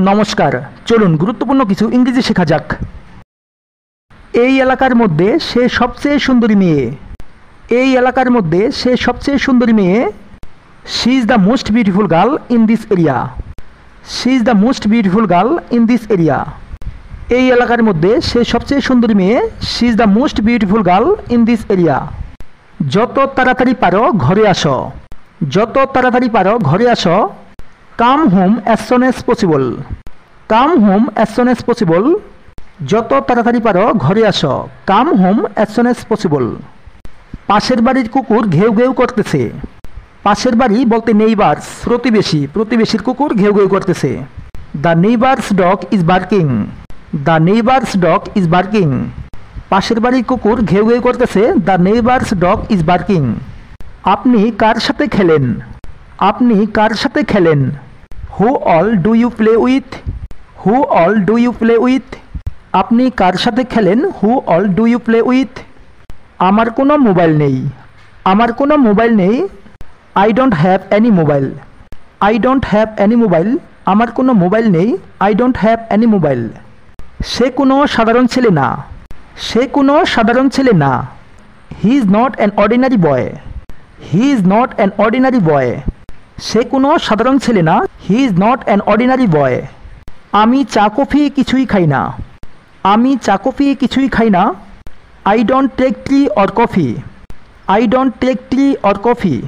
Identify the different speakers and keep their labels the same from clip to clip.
Speaker 1: নমস্কার, চলুন গুরুত্বপূর্ণ কিছু ইংরেজি শেখা যাক। এই এলাকার মধ্যে সে সবচেয়ে সুন্দরী মেয়ে। এই এলাকার মধ্যে সে সবচেয়ে সুন্দরী মেয়ে। She is the most beautiful girl in this area. She is the most beautiful girl in this area. এই এলাকার মধ্যে সে সবচেয়ে সুন্দরী মেয়ে। She is the most beautiful girl in this area. যত তাড়াতাড়ি পারো ঘরে আসো। যত তাড়াতাড়ি পারো ঘরে আসো। Come home as soon as possible. Come home as soon as possible. যত তাড়াতাড়ি পারো ঘরে আসো। Come home as soon as possible. পাশের বাড়ির কুকুর ঘেউ ঘেউ করতেছে। পাশের বাড়ি বলতে নেইবার্স, প্রতিবেশী। প্রতিবেশীর কুকুর ঘেউ ঘেউ করতেছে। The neighbour's dog is barking. The neighbour's dog is barking. পাশের বাড়ির কুকুর ঘেউ ঘেউ করতেছে। The neighbour's dog is barking. আপনি কার সাথে খেলেন? আপনি কার সাথে খেলেন? Who all do you play with? Who all do you play with? আপনি কার সাথে খেলেন? Who all do you play with? আমার কোনো মোবাইল নেই। আমার কোনো মোবাইল নেই। I don't have any mobile. I don't have any mobile. আমার কোনো মোবাইল নেই। I don't have any mobile. সে কোনো সাধারণ ছেলে না। সে কোনো সাধারণ ছেলে না। He is not an ordinary boy. He is not an ordinary boy. সে কোনো সাধারণ ছেলে না। He is not an ordinary boy. আমি চা কফি কিছুই খাই না। আমি চা কফি কিছুই খাই না। I don't take tea or coffee. I don't take tea or coffee.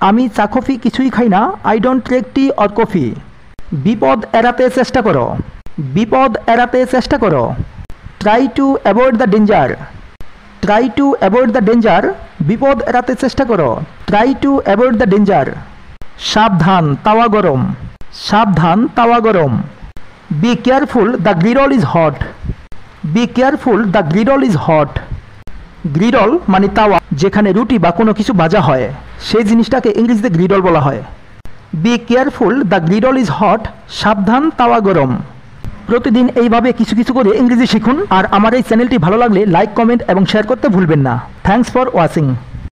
Speaker 1: আমি চা কফি কিছুই খাই না। I don't take tea or coffee. বিপদ এড়াতে চেষ্টা করো। বিপদ এড়াতে চেষ্টা করো। Try to avoid the danger. Try to avoid the danger. বিপদ এড়াতে চেষ্টা করো। Try to avoid the danger. সাবধান, তাওয়া গরম। সাবধান, তাওয়া গরম। Be careful, the griddle is hot. Be careful, the griddle is hot. গ্রিডল মানে তাওয়া, যেখানে রুটি বা কোনো কিছু ভাজা হয়, সেই জিনিসটাকে ইংরেজিতে গ্রিডল বলা হয়। Be careful, the griddle is hot. সাবধান, তাওয়া গরম। প্রতিদিন এইভাবে কিছু কিছু করে ইংরেজি শিখুন। আর আমার এই চ্যানেলটি ভালো লাগলে লাইক, কমেন্ট এবং শেয়ার করতে ভুলবেন না। Thanks for watching.